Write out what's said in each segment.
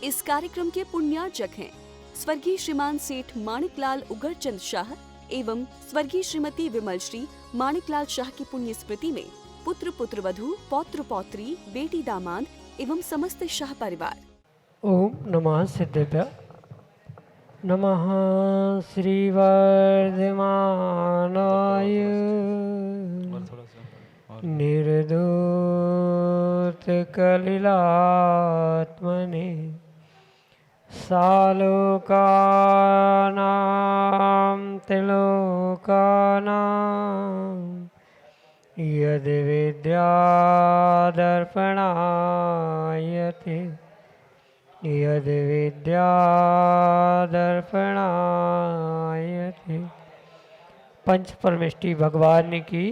इस कार्यक्रम के पुण्यार्चक हैं स्वर्गीय श्रीमान सेठ माणिकलाल उगरचंद शाह एवं स्वर्गीय श्रीमती विमल श्री माणिकलाल शाह की पुण्य स्मृति में पुत्र पुत्रवधू पौत्र पौत्री बेटी दामाद एवं समस्त शाह परिवार। ओम नमः सिद्धेभ्य नमः श्रीवर्धमानाय निर्धूतकलिलात्मने सालोकानां त्रिलोकानां यद्विद्यादर्पणायते यद्विद्यादर्पणायते। पंच परमेष्टि भगवान की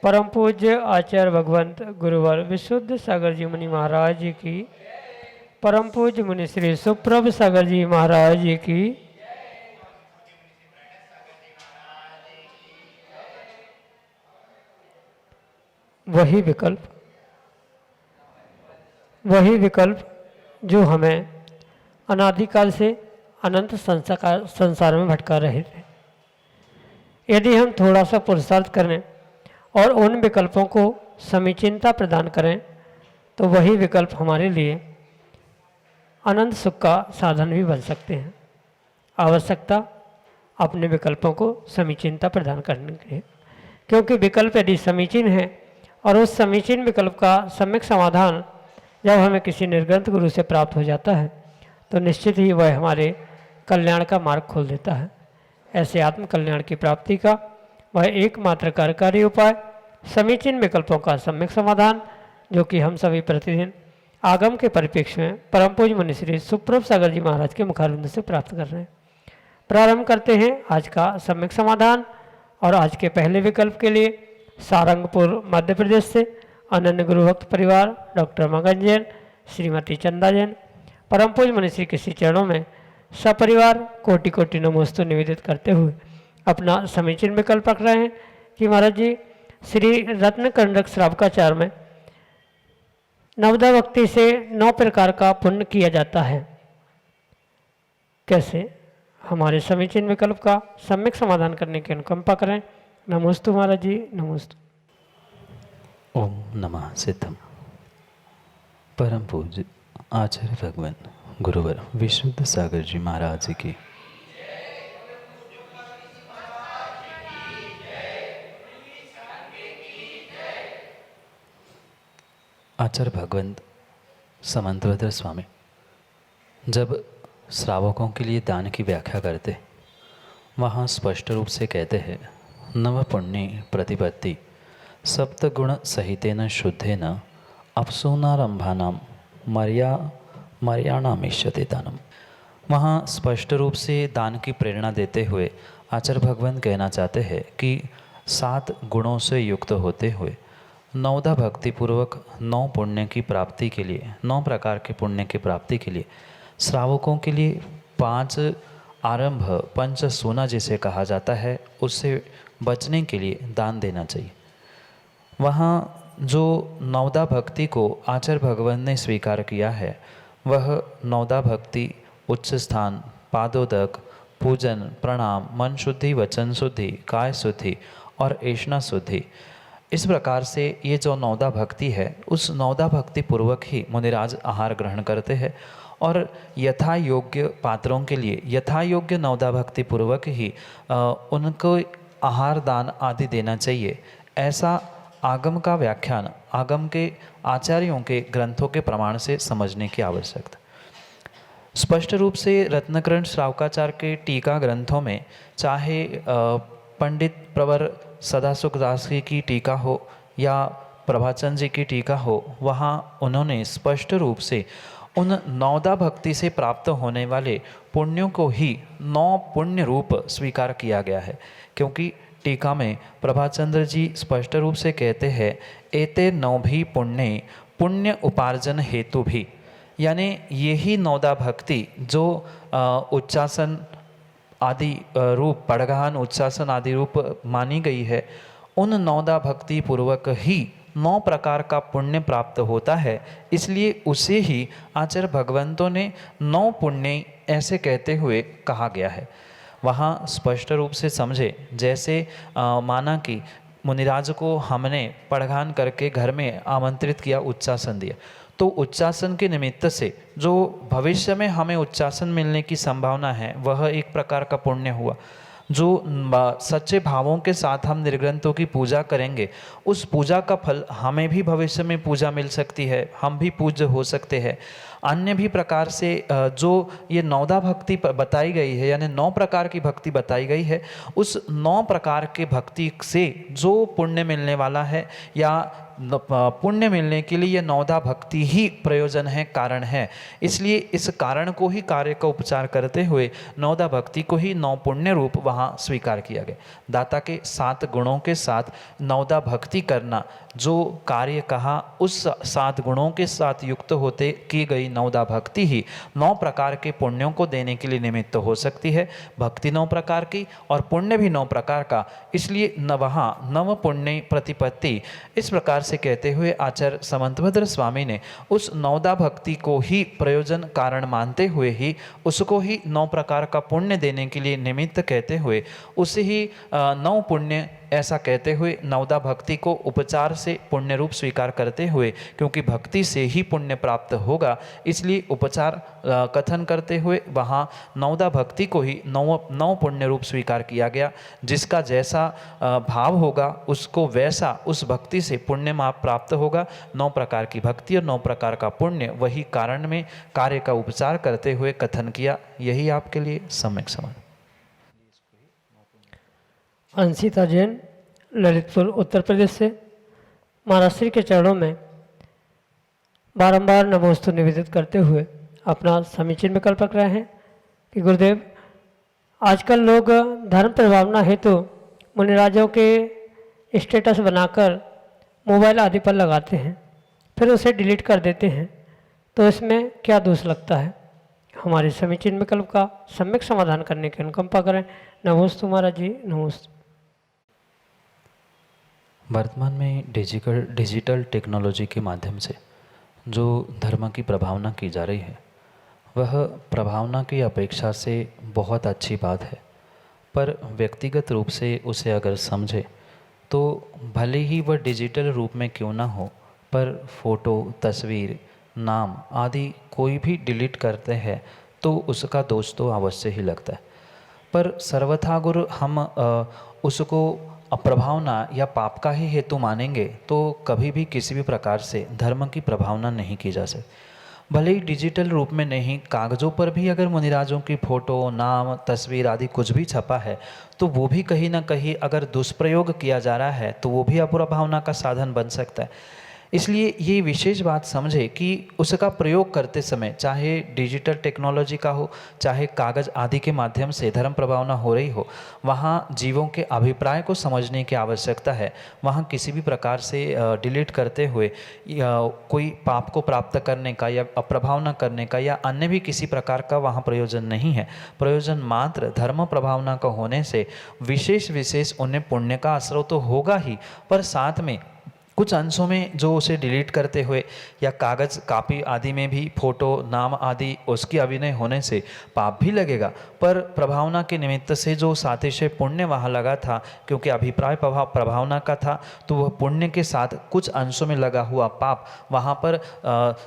परम पूज्य आचार्य भगवंत गुरुवर विशुद्ध सागर जी मुनि महाराज जी की परम पूज्य मुनि श्री सुप्रभ सागर जी महाराज जी की वही विकल्प जो हमें अनादिकाल से अनंत संसार में भटका रहे थे। यदि हम थोड़ा सा पुरुषार्थ करें और उन विकल्पों को समीचीनता प्रदान करें तो वही विकल्प हमारे लिए अनंत सुख का साधन भी बन सकते हैं। आवश्यकता अपने विकल्पों को समीचीनता प्रदान करने के लिए, क्योंकि विकल्प यदि समीचीन है और उस समीचीन विकल्प का सम्यक समाधान जब हमें किसी निर्ग्रंथ गुरु से प्राप्त हो जाता है तो निश्चित ही वह हमारे कल्याण का मार्ग खोल देता है। ऐसे आत्म कल्याण की प्राप्ति का वह एकमात्र कार्यकारी उपाय समीचीन विकल्पों का सम्यक समाधान, जो कि हम सभी प्रतिदिन आगम के परिप्रेक्ष्य में परम पूज्य मुनि श्री सुप्रभ सागर जी महाराज के मुखारविंद से प्राप्त कर रहे हैं। प्रारंभ करते हैं आज का सम्यक समाधान। और आज के पहले विकल्प के लिए सारंगपुर मध्य प्रदेश से अनन्य गुरुभक्त परिवार डॉक्टर मगन जैन, श्रीमती चंदा जैन परम पूज्य मुनि श्री के श्री चरणों में सपरिवार कोटि कोटि नमोस्तु निवेदित करते हुए अपना समीचीन विकल्प रख रहे हैं कि महाराज जी श्री रत्न कंडक श्रावकाचार में नवदा भक्ति से 9 प्रकार का पुण्य किया जाता है। कैसे हमारे समीचीन विकल्प का सम्यक समाधान करने की अनुकंपा करें। नमोस्तु महाराज जी, नमोस्तु। ओम नमः सिद्धम। परम पूज्य आचार्य भगवान गुरुवर विशुद्ध सागर जी महाराज की आचार्य भगवंत समंतवदर स्वामी जब श्रावकों के लिए दान की व्याख्या करते वहाँ स्पष्ट रूप से कहते हैं नव पुण्य प्रतिपत्ति सप्तगुण सहितेन शुद्धेन अपसूनारंभानां मर्याणामिष्यते दानम। वहाँ स्पष्ट रूप से दान की प्रेरणा देते हुए आचार्य भगवान कहना चाहते हैं कि 7 गुणों से युक्त होते हुए 9दा भक्तिपूर्वक 9 पुण्य की प्राप्ति के लिए 9 प्रकार के पुण्य की प्राप्ति के लिए श्रावकों के लिए 5 आरंभ पंच सोना जिसे कहा जाता है उससे बचने के लिए दान देना चाहिए। वहाँ जो 9दा भक्ति को आचार्य भगवान ने स्वीकार किया है वह 9दा भक्ति उच्च स्थान पादोदक पूजन प्रणाम मन शुद्धि वचन शुद्धि काय शुद्धि और ऐष्णा शुद्धि, इस प्रकार से ये जो 9दा भक्ति है उस 9दा भक्ति पूर्वक ही मुनिराज आहार ग्रहण करते हैं और यथा योग्य पात्रों के लिए यथा योग्य 9दा भक्ति पूर्वक ही उनको आहार दान आदि देना चाहिए। ऐसा आगम का व्याख्यान आगम के आचार्यों के ग्रंथों के प्रमाण से समझने की आवश्यकता। स्पष्ट रूप से रत्नकरण श्रावकाचार के टीका ग्रंथों में चाहे पंडित प्रवर सदासुख दास की टीका हो या प्रभाचंद जी की टीका हो, वहाँ उन्होंने स्पष्ट रूप से उन 9दा भक्ति से प्राप्त होने वाले पुण्यों को ही 9 पुण्य रूप स्वीकार किया गया है। क्योंकि टीका में प्रभाचंद्र जी स्पष्ट रूप से कहते हैं एते 9 भी पुण्य पुण्य उपार्जन हेतु भी, यानी यही 9दा भक्ति जो उच्चासन आदि रूप पड़गान उच्चासन आदि रूप मानी गई है उन 9दा भक्ति पूर्वक ही 9 प्रकार का पुण्य प्राप्त होता है, इसलिए उसे ही आचार्य भगवंतों ने 9 पुण्य ऐसे कहते हुए कहा गया है। वहाँ स्पष्ट रूप से समझे, जैसे माना कि मुनिराज को हमने पड़घान करके घर में आमंत्रित किया, उच्चासन दिया, तो उच्चासन के निमित्त से जो भविष्य में हमें उच्चासन मिलने की संभावना है वह एक प्रकार का पुण्य हुआ। जो सच्चे भावों के साथ हम निर्ग्रंथों की पूजा करेंगे, उस पूजा का फल हमें भी भविष्य में पूजा मिल सकती है, हम भी पूज्य हो सकते हैं। अन्य भी प्रकार से जो ये 9 भक्ति बताई गई है, यानी 9 प्रकार की भक्ति बताई गई है, उस 9 प्रकार के भक्ति से जो पुण्य मिलने वाला है, या पुण्य मिलने के लिए ये 9 भक्ति ही प्रयोजन है, कारण है। इसलिए इस कारण को ही, कार्य का उपचार करते हुए 9 भक्ति को ही 9 पुण्य रूप वहाँ स्वीकार किया गया। दाता के 7 गुणों के साथ 9 भक्ति करना, जो कार्य कहा उस 7 गुणों के साथ युक्त होते की गई 9 भक्ति ही 9 प्रकार के पुण्यों को देने के लिए निमित्त हो सकती है। भक्ति 9 प्रकार की और पुण्य भी 9 प्रकार का, इसलिए वहाँ नव पुण्य प्रतिपत्ति, इस प्रकार से कहते हुए आचार्य समंतभद्र स्वामी ने उस 9 भक्ति को ही प्रयोजन कारण मानते हुए ही उसको ही 9 प्रकार का पुण्य देने के लिए निमित्त कहते हुए उसे ही 9 पुण्य ऐसा कहते हुए 9 भक्ति को उपचार से पुण्य रूप स्वीकार करते हुए, क्योंकि भक्ति से ही पुण्य प्राप्त होगा, इसलिए उपचार कथन करते हुए वहाँ 9 भक्ति को ही 9 पुण्य रूप स्वीकार किया गया। जिसका जैसा भाव होगा उसको वैसा उस भक्ति से पुण्य प्राप्त होगा। 9 प्रकार की भक्ति और 9 प्रकार का पुण्य, वही कारण में कार्य का उपचार करते हुए कथन किया। यही आपके लिए सम्यक समझ। अंशिता जैन, ललितपुर, उत्तर प्रदेश से महाराज श्री के चरणों में बारंबार नमोस्तु निवेदित करते हुए अपना समीचीन विकल्प रख रहे हैं कि गुरुदेव, आजकल लोग धर्म प्रभावना हेतु मुनिराजों के स्टेटस बनाकर मोबाइल आदि पर लगाते हैं, फिर उसे डिलीट कर देते हैं, तो इसमें क्या दोष लगता है? हमारे समीचीन विकल्प का सम्यक समाधान करने की अनुकंपा करें। नमोस्तु महाराज जी, नमोस्तु। वर्तमान में डिजिटल टेक्नोलॉजी के माध्यम से जो धर्म की प्रभावना की जा रही है, वह प्रभावना की अपेक्षा से बहुत अच्छी बात है, पर व्यक्तिगत रूप से उसे अगर समझे तो भले ही वह डिजिटल रूप में क्यों ना हो, पर फोटो, तस्वीर, नाम आदि कोई भी डिलीट करते हैं तो उसका दोष तो अवश्य ही लगता है। पर सर्वथा अगर हम उसको अप्रभावना या पाप का ही हेतु मानेंगे तो कभी भी किसी भी प्रकार से धर्म की प्रभावना नहीं की जा सकती। भले ही डिजिटल रूप में नहीं, कागज़ों पर भी अगर मुनिराजों की फ़ोटो, नाम, तस्वीर आदि कुछ भी छपा है तो वो भी कहीं ना कहीं अगर दुष्प्रयोग किया जा रहा है तो वो भी अप्रभावना का साधन बन सकता है। इसलिए ये विशेष बात समझे कि उसका प्रयोग करते समय, चाहे डिजिटल टेक्नोलॉजी का हो, चाहे कागज़ आदि के माध्यम से धर्म प्रभावना हो रही हो, वहाँ जीवों के अभिप्राय को समझने की आवश्यकता है। वहाँ किसी भी प्रकार से डिलीट करते हुए कोई पाप को प्राप्त करने का या अप्रभावना करने का या अन्य भी किसी प्रकार का वहाँ प्रयोजन नहीं है। प्रयोजन मात्र धर्म प्रभावना का होने से विशेष उन्हें पुण्य का आश्रय तो होगा ही, पर साथ में कुछ अंशों में जो उसे डिलीट करते हुए या कागज़ कापी आदि में भी फोटो, नाम आदि उसकी अभिनय होने से पाप भी लगेगा, पर प्रभावना के निमित्त से जो सातिशय पुण्य वहाँ लगा था, क्योंकि अभिप्राय प्रभावना का था, तो वह पुण्य के साथ कुछ अंशों में लगा हुआ पाप वहाँ पर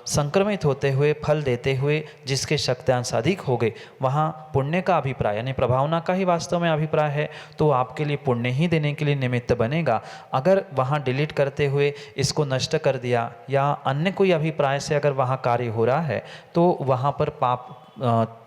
संक्रमित होते हुए, फल देते हुए जिसके शक्त्यांश अधिक हो गए, वहाँ पुण्य का अभिप्राय यानी प्रभावना का ही वास्तव में अभिप्राय है, तो आपके लिए पुण्य ही देने के लिए निमित्त बनेगा। अगर वहाँ डिलीट करते हुए इसको नष्ट कर दिया या अन्य कोई अभिप्राय से अगर वहाँ कार्य हो रहा है तो वहाँ पर पाप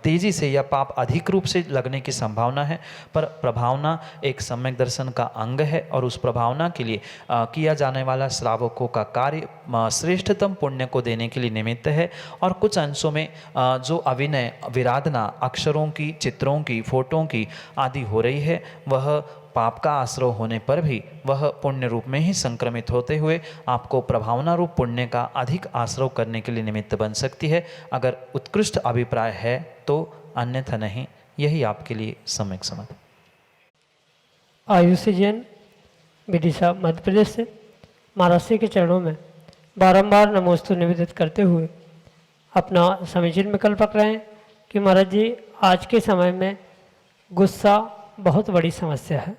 तेजी से या पाप अधिक रूप से लगने की संभावना है। पर प्रभावना एक सम्यक दर्शन का अंग है और उस प्रभावना के लिए किया जाने वाला श्रावकों का कार्य श्रेष्ठतम पुण्य को देने के लिए निमित्त है। और कुछ अंशों में जो अभिनय, विराधना, अक्षरों की, चित्रों की, फोटों की आदि हो रही है, वह पाप का आश्रय होने पर भी वह पुण्य रूप में ही संक्रमित होते हुए आपको प्रभावना रूप पुण्य का अधिक आश्रय करने के लिए निमित्त बन सकती है। अगर उत्कृष्ट अभिप्राय है तो, अन्यथा नहीं। यही आपके लिए सम्यक समझ। आयुषी जैन, विदिशा, मध्य प्रदेश से महाराज जी के चरणों में बारंबार नमोस्तु निवेदित करते हुए अपना समीचीन विकल्प रख रहे हैं कि महाराज जी आज के समय में गुस्सा बहुत बड़ी समस्या है,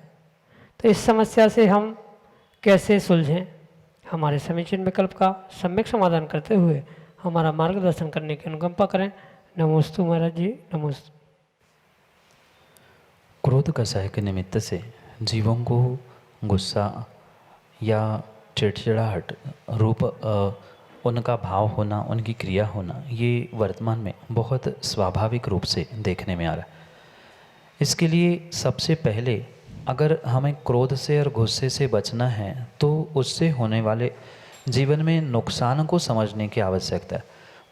तो इस समस्या से हम कैसे सुलझें। हमारे समीचीन विकल्प का सम्यक समाधान करते हुए हमारा मार्गदर्शन करने की अनुकंपा करें। नमोस्तु महाराज जी, नमोस्तु। क्रोध कषाय के निमित्त से जीवों को गुस्सा या चिड़चिड़ाहट रूप उनका भाव होना, उनकी क्रिया होना, ये वर्तमान में बहुत स्वाभाविक रूप से देखने में आ रहा है। इसके लिए सबसे पहले अगर हमें क्रोध से और गुस्से से बचना है तो उससे होने वाले जीवन में नुकसान को समझने की आवश्यकता है।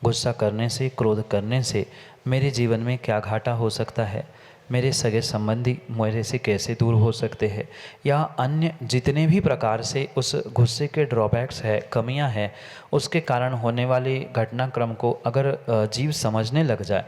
गुस्सा करने से, क्रोध करने से मेरे जीवन में क्या घाटा हो सकता है, मेरे सगे संबंधी मेरे से कैसे दूर हो सकते हैं, या अन्य जितने भी प्रकार से उस गुस्से के ड्रॉबैक्स है, कमियां हैं, उसके कारण होने वाले घटनाक्रम को अगर जीव समझने लग जाए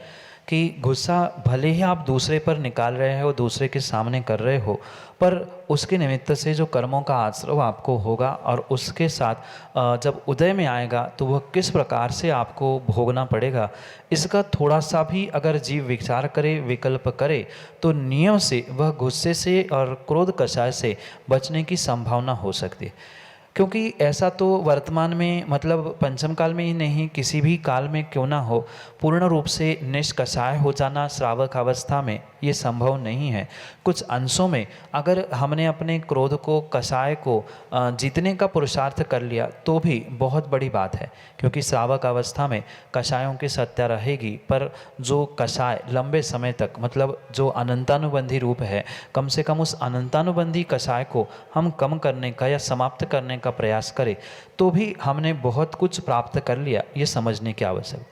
कि गुस्सा भले ही आप दूसरे पर निकाल रहे हो, दूसरे के सामने कर रहे हो, पर उसके निमित्त से जो कर्मों का आश्रय आपको होगा और उसके साथ जब उदय में आएगा तो वह किस प्रकार से आपको भोगना पड़ेगा, इसका थोड़ा सा भी अगर जीव विचार करे, विकल्प करे, तो नियम से वह गुस्से से और क्रोध कषाय से बचने की संभावना हो सकती है। क्योंकि ऐसा तो वर्तमान में मतलब पंचम काल में ही नहीं, किसी भी काल में क्यों ना हो, पूर्ण रूप से निष्कषाय हो जाना श्रावक अवस्था में ये संभव नहीं है। कुछ अंशों में अगर हमने अपने क्रोध को, कषाय को जीतने का पुरुषार्थ कर लिया तो भी बहुत बड़ी बात है, क्योंकि श्रावक अवस्था में कषायों की सत्ता रहेगी, पर जो कषाय लंबे समय तक मतलब जो अनंतानुबंधी रूप है, कम से कम उस अनंतानुबंधी कषाय को हम कम करने का या समाप्त करने का प्रयास करें तो भी हमने बहुत कुछ प्राप्त कर लिया, ये समझने की आवश्यक।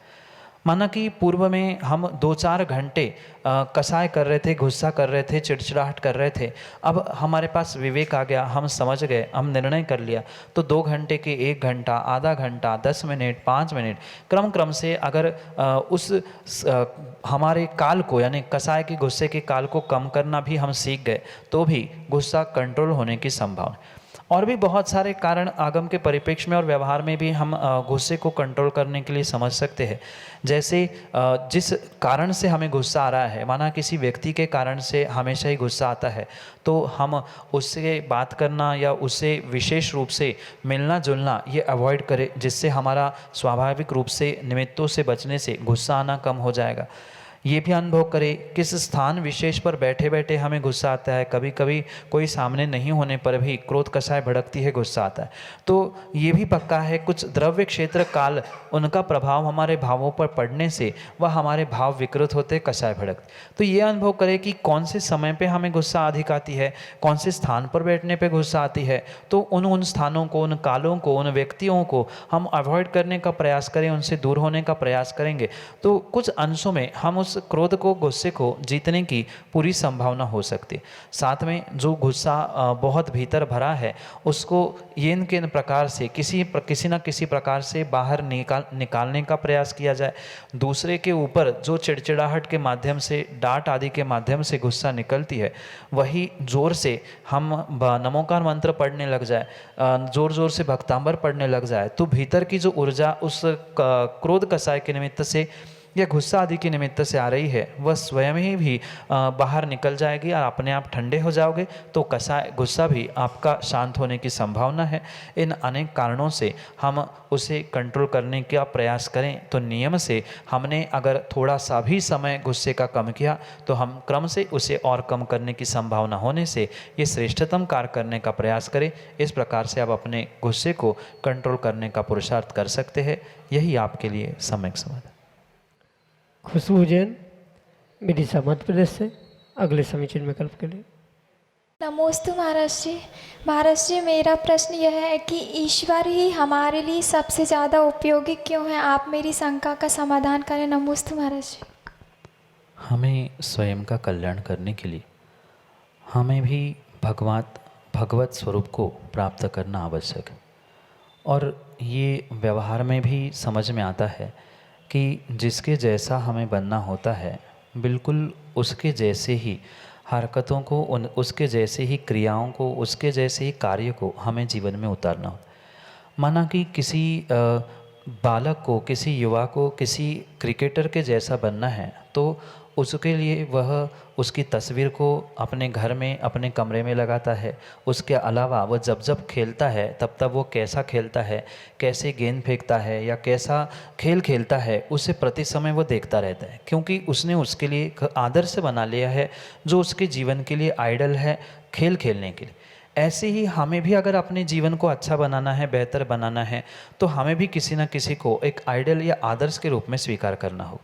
माना कि पूर्व में हम 2-4 घंटे कषाय कर रहे थे, गुस्सा कर रहे थे, चिड़चिड़ाहट कर रहे थे, अब हमारे पास विवेक आ गया, हम समझ गए, हम निर्णय कर लिया, तो 2 घंटे के 1 घंटा, आधा घंटा, 10 मिनट, 5 मिनट क्रम से अगर हमारे काल को यानी कषाय के गुस्से के काल को कम करना भी हम सीख गए तो भी गुस्सा कंट्रोल होने की संभावना। और भी बहुत सारे कारण आगम के परिप्रेक्ष्य में और व्यवहार में भी हम गुस्से को कंट्रोल करने के लिए समझ सकते हैं। जैसे जिस कारण से हमें गुस्सा आ रहा है, माना किसी व्यक्ति के कारण से हमेशा ही गुस्सा आता है, तो हम उससे बात करना या उससे विशेष रूप से मिलना जुलना ये अवॉइड करें, जिससे हमारा स्वाभाविक रूप से निमित्तों से बचने से गुस्सा आना कम हो जाएगा। ये भी अनुभव करें किस स्थान विशेष पर बैठे बैठे हमें गुस्सा आता है। कभी कभी कोई सामने नहीं होने पर भी क्रोध कषाय भड़कती है, गुस्सा आता है। तो ये भी पक्का है कुछ द्रव्य क्षेत्र काल उनका प्रभाव हमारे भावों पर पड़ने से वह हमारे भाव विकृत होते, कषाय भड़कते। तो ये अनुभव करें कि कौन से समय पे हमें गुस्सा अधिक आती है, कौन से स्थान पर बैठने पे गुस्सा आती है, तो उन स्थानों को, उन कालों को, उन व्यक्तियों को हम अवॉइड करने का प्रयास करें, उनसे दूर होने का प्रयास करेंगे तो कुछ अंशों में हम उस क्रोध को, गुस्से को जीतने की पूरी संभावना हो सकती है। साथ में जो गुस्सा बहुत भीतर भरा है उसको ये किन प्रकार से किसी न किसी प्रकार से बाहर निकालने का प्रयास किया जाए। दूसरे के ऊपर जो चिड़चिड़ाहट के माध्यम से, डांट आदि के माध्यम से गुस्सा निकलती है, वही जोर से हम नमोकार मंत्र पढ़ने लग जाए, जोर जोर से भक्तांबर पढ़ने लग जाए, तो भीतर की जो ऊर्जा उस क्रोध कषाय के निमित्त से या गुस्सा आदि के निमित्त से आ रही है वह स्वयं ही भी बाहर निकल जाएगी और अपने आप ठंडे हो जाओगे, तो कषाय गुस्सा भी आपका शांत होने की संभावना है। इन अनेक कारणों से हम उसे कंट्रोल करने का प्रयास करें तो नियम से हमने अगर थोड़ा सा भी समय गुस्से का कम किया तो हम क्रम से उसे और कम करने की संभावना होने से ये श्रेष्ठतम कार्य करने का प्रयास करें। इस प्रकार से आप अपने गुस्से को कंट्रोल करने का पुरुषार्थ कर सकते हैं। यही आपके लिए सम्यक समाधान। खुशबू जैन, विदिशा मध्य प्रदेश से, अगले समीचीन विकल्प के लिए। नमोस्तु महाराज जी। महाराज जी, मेरा प्रश्न यह है कि ईश्वर ही हमारे लिए सबसे ज़्यादा उपयोगी क्यों है? आप मेरी शंका का समाधान करें। नमोस्तु महाराज जी। हमें स्वयं का कल्याण करने के लिए हमें भी भगवत स्वरूप को प्राप्त करना आवश्यक है, और ये व्यवहार में भी समझ में आता है कि जिसके जैसा हमें बनना होता है, बिल्कुल उसके जैसे ही हरकतों को, उसके जैसे ही क्रियाओं को, उसके जैसे ही कार्य को हमें जीवन में उतारना होता है। माना कि किसी बालक को, किसी युवा को किसी क्रिकेटर के जैसा बनना है तो उसके लिए वह उसकी तस्वीर को अपने घर में, अपने कमरे में लगाता है। उसके अलावा वह जब जब खेलता है तब तब वो कैसा खेलता है, कैसे गेंद फेंकता है या कैसा खेल खेलता है, उसे प्रति समय वो देखता रहता है, क्योंकि उसने उसके लिए एक आदर्श बना लिया है जो उसके जीवन के लिए आइडल है खेल खेलने के लिए। ऐसे ही हमें भी अगर अपने जीवन को अच्छा बनाना है, बेहतर बनाना है, तो हमें भी किसी न किसी को एक आइडल या आदर्श के रूप में स्वीकार करना हो।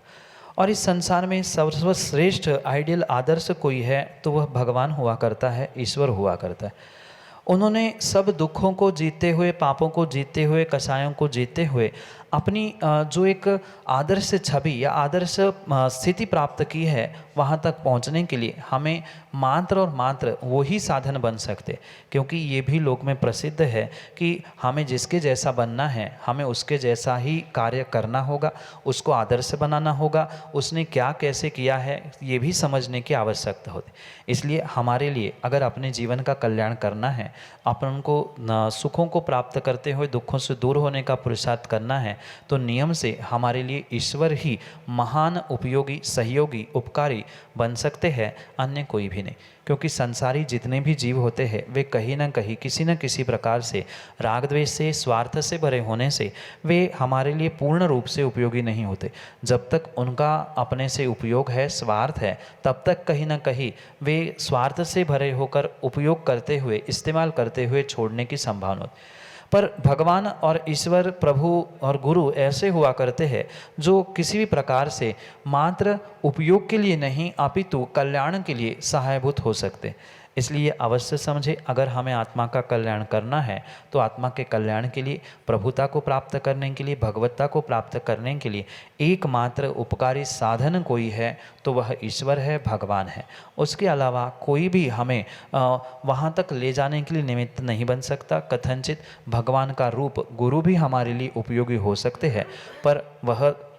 और इस संसार में सर्वश्रेष्ठ आइडियल आदर्श कोई है तो वह भगवान हुआ करता है, ईश्वर हुआ करता है। उन्होंने सब दुखों को जीतते हुए, पापों को जीतते हुए, कसायों को जीतते हुए अपनी जो एक आदर्श छवि या आदर्श स्थिति प्राप्त की है, वहाँ तक पहुँचने के लिए हमें मात्र और मात्र वही साधन बन सकते। क्योंकि ये भी लोक में प्रसिद्ध है कि हमें जिसके जैसा बनना है, हमें उसके जैसा ही कार्य करना होगा, उसको आदर्श बनाना होगा, उसने क्या कैसे किया है ये भी समझने की आवश्यकता होती। इसलिए हमारे लिए अगर अपने जीवन का कल्याण करना है, अपन को सुखों को प्राप्त करते हुए दुखों से दूर होने का पुरुषार्थ करना है, तो नियम से हमारे लिए ईश्वर ही महान उपयोगी, सहयोगी, उपकारी बन सकते हैं, अन्य कोई भी नहीं। क्योंकि संसारी जितने भी जीव होते हैं वे कहीं ना कहीं किसी न किसी प्रकार से राग द्वेष से, स्वार्थ से भरे होने से वे हमारे लिए पूर्ण रूप से उपयोगी नहीं होते। जब तक उनका अपने से उपयोग है, स्वार्थ है, तब तक कहीं ना कहीं वे स्वार्थ से भरे होकर उपयोग करते हुए, इस्तेमाल करते हुए छोड़ने की संभावना होती। पर भगवान और ईश्वर, प्रभु और गुरु ऐसे हुआ करते हैं जो किसी भी प्रकार से मात्र उपयोग के लिए नहीं अपितु कल्याण के लिए सहायभूत हो सकते। इसलिए अवश्य समझे, अगर हमें आत्मा का कल्याण करना है तो आत्मा के कल्याण के लिए, प्रभुता को प्राप्त करने के लिए, भगवत्ता को प्राप्त करने के लिए एकमात्र उपकारी साधन कोई है तो वह ईश्वर है, भगवान है। उसके अलावा कोई भी हमें वहाँ तक ले जाने के लिए निमित्त नहीं बन सकता। कथनचित भगवान का रूप गुरु भी हमारे लिए उपयोगी हो सकते हैं, पर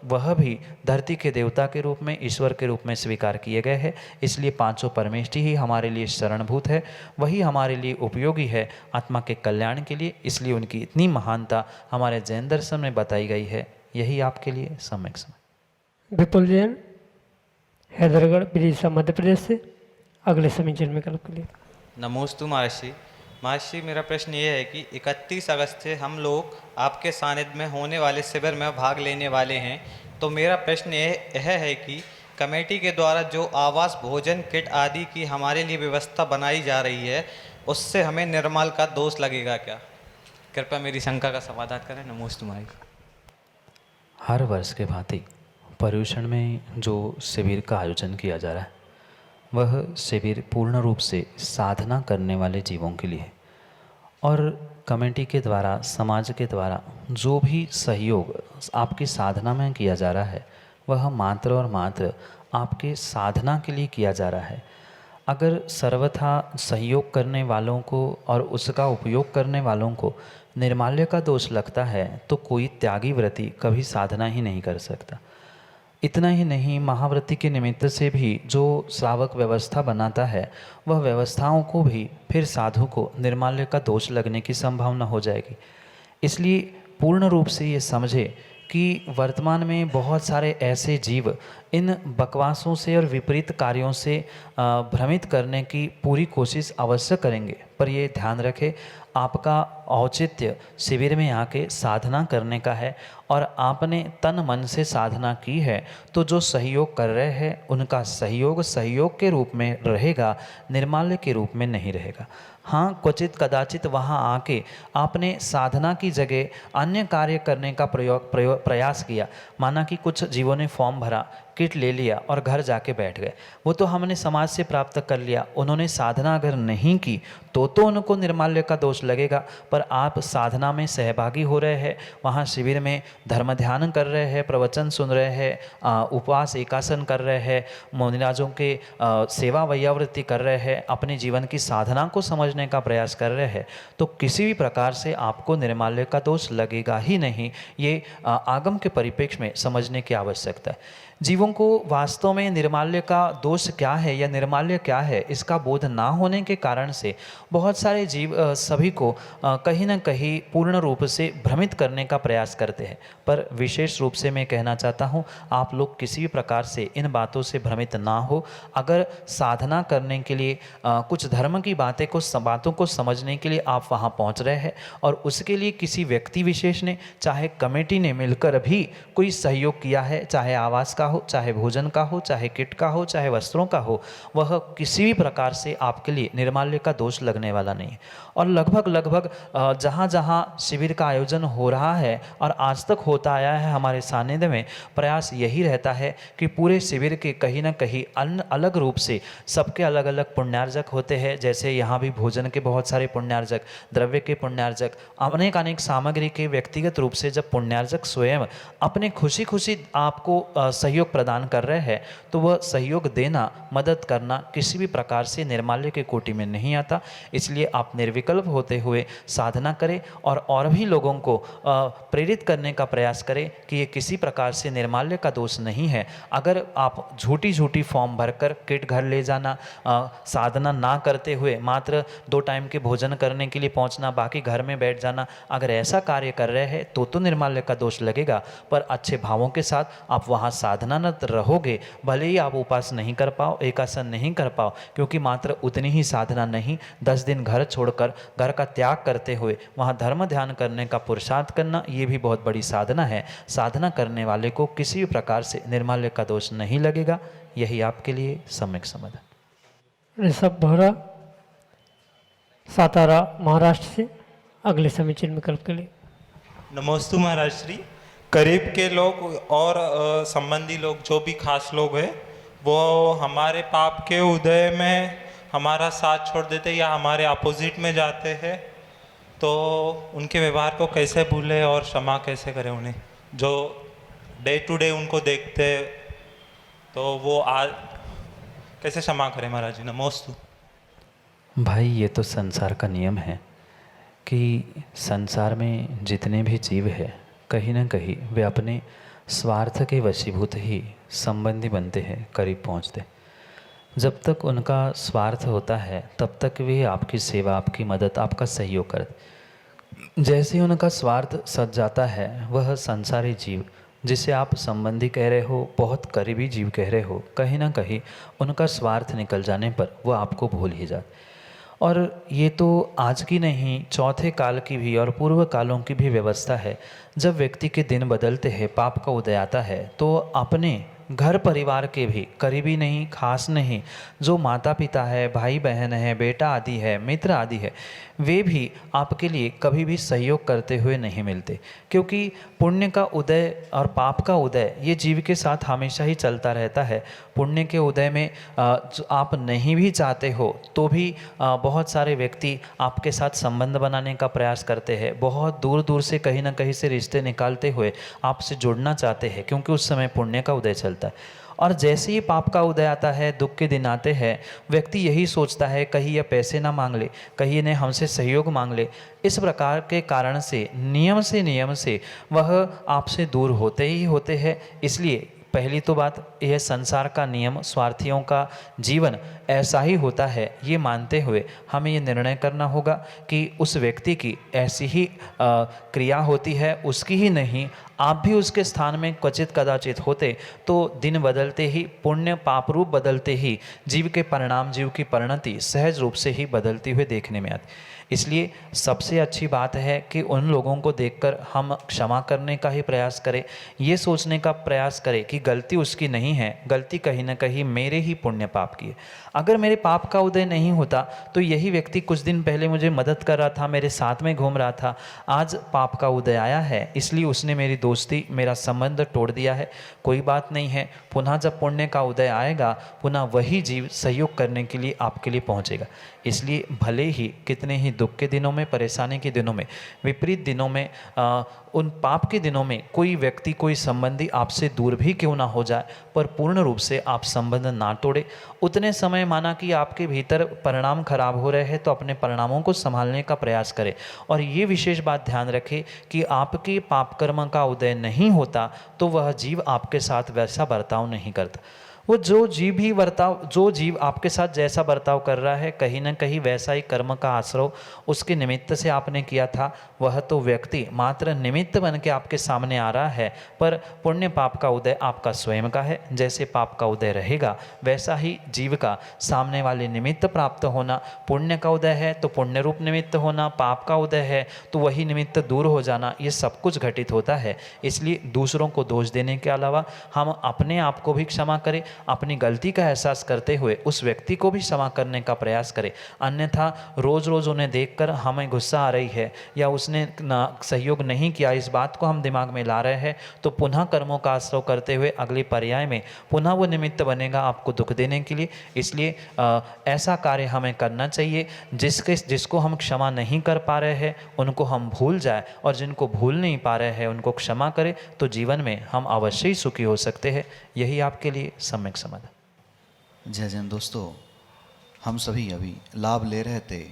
वह भी धरती के देवता के रूप में, ईश्वर के रूप में स्वीकार किए गए हैं। इसलिए पांचों परमेष्ठी ही हमारे लिए शरणभूत है, वही हमारे लिए उपयोगी है आत्मा के कल्याण के लिए। इसलिए उनकी इतनी महानता हमारे जैन दर्शन में बताई गई है। यही आपके लिए सम्यक समय। विपुल जैन, हैदरगढ़, बिदिशा, मध्य प्रदेश से अगले समीचर में कल्प के लिए। नमोस्तु महर्षि। महर्षि, मेरा प्रश्न ये है कि 31 अगस्त से हम लोग आपके सानिध्य में होने वाले शिविर में भाग लेने वाले हैं। तो मेरा प्रश्न यह है कि कमेटी के द्वारा जो आवास, भोजन किट आदि की हमारे लिए व्यवस्था बनाई जा रही है, उससे हमें निर्माल का दोष लगेगा क्या? कृपया मेरी शंका का समाधान करें। नमोस्तु महर्षि। हर वर्ष के भांति पर्यूषण में जो शिविर का आयोजन किया जा रहा है, वह शिविर पूर्ण रूप से साधना करने वाले जीवों के लिए है। और कमेटी के द्वारा, समाज के द्वारा जो भी सहयोग आपकी साधना में किया जा रहा है, वह मात्र और मात्र आपके साधना के लिए किया जा रहा है। अगर सर्वथा सहयोग करने वालों को और उसका उपयोग करने वालों को निर्माल्य का दोष लगता है तो कोई त्यागी व्रती कभी साधना ही नहीं कर सकता। इतना ही नहीं, महाव्रती के निमित्त से भी जो श्रावक व्यवस्था बनाता है, वह व्यवस्थाओं को भी फिर साधु को निर्माल्य का दोष लगने की संभावना हो जाएगी। इसलिए पूर्ण रूप से ये समझे कि वर्तमान में बहुत सारे ऐसे जीव इन बकवासों से और विपरीत कार्यों से भ्रमित करने की पूरी कोशिश अवश्य करेंगे, पर ये ध्यान रखें, आपका औचित्य शिविर में आके साधना करने का है और आपने तन मन से साधना की है, तो जो सहयोग कर रहे हैं उनका सहयोग सहयोग के रूप में रहेगा, निर्माल्य के रूप में नहीं रहेगा। हाँ, क्वचित कदाचित वहाँ आके आपने साधना की जगह अन्य कार्य करने का प्रयास किया। माना कि कुछ जीवों ने फॉर्म भरा, किट ले लिया और घर जाके बैठ गए, वो तो हमने समाज से प्राप्त कर लिया। उन्होंने साधना अगर नहीं की तो उनको निर्माल्य का दोष लगेगा। पर आप साधना में सहभागी हो रहे हैं, वहाँ शिविर में धर्म ध्यान कर रहे हैं, प्रवचन सुन रहे हैं, उपवास एकासन कर रहे हैं, मुनिराजों के सेवा वैयावृत्ति कर रहे हैं, अपने जीवन की साधना को समझने का प्रयास कर रहे हैं, तो किसी भी प्रकार से आपको निर्माल्य का दोष लगेगा ही नहीं। ये आगम के परिप्रेक्ष्य में समझने की आवश्यकता है। जीवों को वास्तव में निर्माल्य का दोष क्या है या निर्माल्य क्या है इसका बोध ना होने के कारण से बहुत सारे जीव सभी को कहीं ना कहीं पूर्ण रूप से भ्रमित करने का प्रयास करते हैं। पर विशेष रूप से मैं कहना चाहता हूँ, आप लोग किसी भी प्रकार से इन बातों से भ्रमित ना हो। अगर साधना करने के लिए कुछ धर्म की बातों को समझने के लिए आप वहाँ पहुँच रहे हैं और उसके लिए किसी व्यक्ति विशेष ने, चाहे कमेटी ने मिलकर भी कोई सहयोग किया है, चाहे आवास का हो, चाहे भोजन का हो, चाहे किट का हो, चाहे वस्त्रों का हो, वह किसी भी प्रकार से आपके लिए निर्माल्य का दोष लगने वाला नहीं है। और लगभग जहाँ जहाँ शिविर का आयोजन हो रहा है और आज तक होता आया है, हमारे सानिध्य में प्रयास यही रहता है कि पूरे शिविर के कहीं ना कहीं अलग रूप से सबके अलग अलग पुण्यार्जक होते हैं। जैसे यहाँ भी भोजन के बहुत सारे पुण्यार्जक, द्रव्य के पुण्यार्जक, अनेक सामग्री के व्यक्तिगत रूप से जब पुण्यार्जक स्वयं अपने खुशी आपको सहयोग प्रदान कर रहे हैं, तो वह सहयोग देना, मदद करना किसी भी प्रकार से निर्माल्य के कोटि में नहीं आता। इसलिए आप निर्विकल्प होते हुए साधना करें और भी लोगों को प्रेरित करने का प्रयास करें कि ये किसी प्रकार से निर्माल्य का दोष नहीं है। अगर आप झूठी फॉर्म भरकर किट घर ले जाना, साधना ना करते हुए मात्र 2 टाइम के भोजन करने के लिए पहुंचना, बाकी घर में बैठ जाना, अगर ऐसा कार्य कर रहे हैं तो निर्माल्य का दोष लगेगा। पर अच्छे भावों के साथ आप वहाँ साधनारत रहोगे, भले ही आप उपास नहीं कर पाओ, एकासन नहीं कर पाओ, क्योंकि मात्र उतनी ही साधना नहीं, 10 दिन घर छोड़कर, घर का त्याग करते हुए वहाँ धर्म ध्यान करने का पुरुषार्थ करना, ये भी बहुत बड़ी साधना है। साधना करने वाले को किसी भी प्रकार से निर्माल्य का दोष नहीं लगेगा। यही आपके लिए सम्यक समाधान। ऋषभ बोहरा, सातारा, महाराष्ट्र से अगले समीचीन विकल्प के लिए। नमोस्तु महाराज श्री। करीब के लोग और संबंधी लोग, जो भी खास लोग हैं, वो हमारे पाप के उदय में हमारा साथ छोड़ देते या हमारे अपोजिट में जाते हैं, तो उनके व्यवहार को कैसे भूलें और क्षमा कैसे करें उन्हें, जो डे टू डे उनको देखते, तो वो कैसे क्षमा करें महाराज जी। नमोस्तु। भाई, ये तो संसार का नियम है कि संसार में जितने भी जीव हैं, कहीं ना कहीं वे अपने स्वार्थ के वशीभूत ही संबंधी बनते हैं, करीब पहुँचते। जब तक उनका स्वार्थ होता है तब तक वे आपकी सेवा, आपकी मदद, आपका सहयोग करते। जैसे ही उनका स्वार्थ सज जाता है, वह संसारी जीव जिसे आप संबंधी कह रहे हो, बहुत करीबी जीव कह रहे हो, कहीं ना कहीं उनका स्वार्थ निकल जाने पर वह आपको भूल ही जाते। और ये तो आज की नहीं, चौथे काल की भी और पूर्व कालों की भी व्यवस्था है। जब व्यक्ति के दिन बदलते हैं, पाप का उदय आता है, तो अपने घर परिवार के भी करीबी नहीं, खास नहीं, जो माता पिता है, भाई बहन है, बेटा आदि है, मित्र आदि है, वे भी आपके लिए कभी भी सहयोग करते हुए नहीं मिलते। क्योंकि पुण्य का उदय और पाप का उदय ये जीव के साथ हमेशा ही चलता रहता है। पुण्य के उदय में जो आप नहीं भी चाहते हो तो भी बहुत सारे व्यक्ति आपके साथ संबंध बनाने का प्रयास करते हैं, बहुत दूर दूर से कहीं ना कहीं से रिश्ते निकालते हुए आपसे जुड़ना चाहते हैं, क्योंकि उस समय पुण्य का उदय चलता है। और जैसे ही पाप का उदय आता है, दुख के दिन आते हैं, व्यक्ति यही सोचता है कहीं यह पैसे ना मांग ले, कहीं इन्हें हमसे सहयोग मांग ले। इस प्रकार के कारण से नियम से वह आपसे दूर होते ही होते हैं। इसलिए पहली तो बात यह, संसार का नियम, स्वार्थियों का जीवन ऐसा ही होता है, ये मानते हुए हमें ये निर्णय करना होगा कि उस व्यक्ति की ऐसी ही क्रिया होती है, उसकी ही नहीं, आप भी उसके स्थान में क्वचित कदाचित होते तो दिन बदलते ही, पुण्य पाप रूप बदलते ही जीव के परिणाम, जीव की परिणति सहज रूप से ही बदलती हुए देखने में आती। इसलिए सबसे अच्छी बात है कि उन लोगों को देखकर हम क्षमा करने का ही प्रयास करें, ये सोचने का प्रयास करें कि गलती उसकी नहीं है, गलती कहीं ना कहीं मेरे ही पुण्य पाप की है। अगर मेरे पाप का उदय नहीं होता तो यही व्यक्ति कुछ दिन पहले मुझे मदद कर रहा था, मेरे साथ में घूम रहा था, आज पाप का उदय आया है, इसलिए उसने मेरी दोस्ती, मेरा संबंध तोड़ दिया है। कोई बात नहीं है, पुनः जब पुण्य का उदय आएगा, पुनः वही जीव सहयोग करने के लिए आपके लिए पहुँचेगा। इसलिए भले ही कितने ही दुख के दिनों में, परेशानी के दिनों में, विपरीत दिनों में, उन पाप के दिनों में कोई व्यक्ति, कोई संबंधी आपसे दूर भी क्यों ना हो जाए, पर पूर्ण रूप से आप संबंध ना तोड़े। उतने समय माना कि आपके भीतर परिणाम खराब हो रहे हैं तो अपने परिणामों को संभालने का प्रयास करें। और ये विशेष बात ध्यान रखें कि आपके पाप कर्म का उदय नहीं होता तो वह जीव आपके साथ वैसा बर्ताव नहीं करता। वो जो जीव आपके साथ जैसा बर्ताव कर रहा है, कहीं ना कहीं वैसा ही कर्म का आश्रय उसके निमित्त से आपने किया था। वह तो व्यक्ति मात्र निमित्त बन के आपके सामने आ रहा है, पर पुण्य पाप का उदय आपका स्वयं का है। जैसे पाप का उदय रहेगा वैसा ही जीव का सामने वाले निमित्त प्राप्त होना। पुण्य का उदय है तो पुण्य रूप निमित्त होना, पाप का उदय है तो वही निमित्त दूर हो जाना, ये सब कुछ घटित होता है। इसलिए दूसरों को दोष देने के अलावा हम अपने आप को भी क्षमा करें, अपनी गलती का एहसास करते हुए उस व्यक्ति को भी क्षमा करने का प्रयास करें। अन्यथा रोज़ रोज़ उन्हें देखकर हमें गुस्सा आ रही है या उसने सहयोग नहीं किया, इस बात को हम दिमाग में ला रहे हैं, तो पुनः कर्मों का आश्रय करते हुए अगले पर्याय में पुनः वो निमित्त बनेगा आपको दुख देने के लिए। इसलिए ऐसा कार्य हमें करना चाहिए जिसको हम क्षमा नहीं कर पा रहे हैं उनको हम भूल जाए, और जिनको भूल नहीं पा रहे हैं उनको क्षमा करें, तो जीवन में हम अवश्य ही सुखी हो सकते हैं। यही आपके लिए सम्यक समाधान। जय जैन दोस्तों, हम सभी अभी लाभ ले रहे थे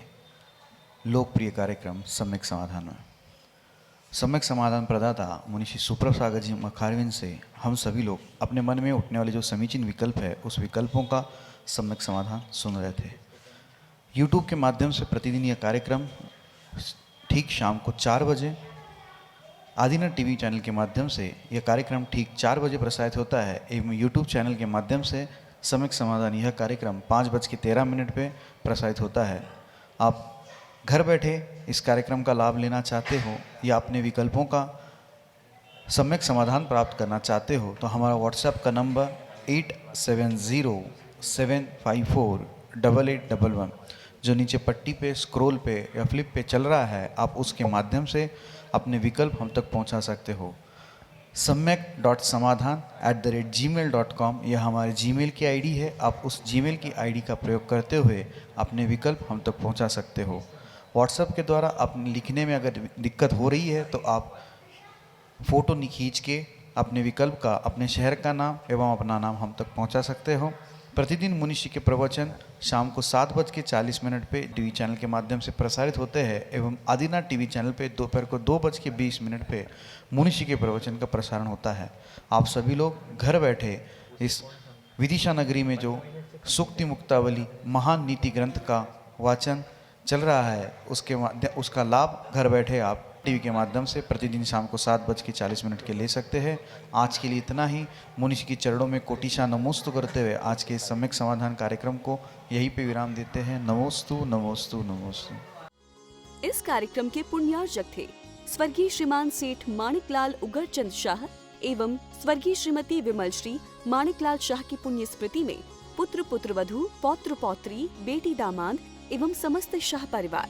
लोकप्रिय कार्यक्रम सम्यक समाधान में। सम्यक समाधान प्रदाता मुनिषी सुप्रसागर जी मखारविंद से हम सभी लोग अपने मन में उठने वाले जो समीचीन विकल्प है उस विकल्पों का सम्यक समाधान सुन रहे थे। यूट्यूब के माध्यम से प्रतिदिन यह कार्यक्रम ठीक शाम को 4 बजे आदिनाथ टीवी चैनल के माध्यम से यह कार्यक्रम ठीक 4 बजे प्रसारित होता है, एवं यूट्यूब चैनल के माध्यम से सम्यक समाधान यह कार्यक्रम 5:13 पे प्रसारित होता है। आप घर बैठे इस कार्यक्रम का लाभ लेना चाहते हो या अपने विकल्पों का सम्यक समाधान प्राप्त करना चाहते हो तो हमारा व्हाट्सएप का नंबर 8707548811 जो नीचे पट्टी पे, स्क्रॉल पे या फ्लिप पे चल रहा है, आप उसके माध्यम से अपने विकल्प हम तक पहुंचा सकते हो। samyak.samadhan@gmail.com यह हमारे जीमेल की आईडी है। आप उस जीमेल की आईडी का प्रयोग करते हुए अपने विकल्प हम तक पहुंचा सकते हो। व्हाट्सएप के द्वारा अपने लिखने में अगर दिक्कत हो रही है तो आप फ़ोटो खींच के अपने विकल्प का, अपने शहर का नाम एवं अपना नाम हम तक पहुंचा सकते हो। प्रतिदिन मुनिषी के प्रवचन शाम को 7:40 पे टीवी चैनल के माध्यम से प्रसारित होते हैं एवं आदिनाथ टीवी चैनल पे दोपहर को 2:20 पे मुनिषी के प्रवचन का प्रसारण होता है। आप सभी लोग घर बैठे इस विदिशा नगरी में जो सुक्ति मुक्तावली महान नीति ग्रंथ का वाचन चल रहा है उसका लाभ घर बैठे आप टीवी के माध्यम से प्रतिदिन शाम को 7:40 के ले सकते हैं। आज के लिए इतना ही। मुनिषी की चरणों में कोटिशा नमोस्तु करते हुए आज के सम्यक समाधान कार्यक्रम को यहीं पे विराम देते हैं। नमोस्तु नमोस्तु नमोस्तु। इस कार्यक्रम के पुण्यार्जक थे स्वर्गीय श्रीमान सेठ माणिकलाल उगरचंद शाह एवं स्वर्गीय श्रीमती विमल श्री माणिकलाल शाह की पुण्य स्मृति में पुत्र पुत्रवधू, पौत्र पौत्री, बेटी दामाद एवं समस्त शाह परिवार।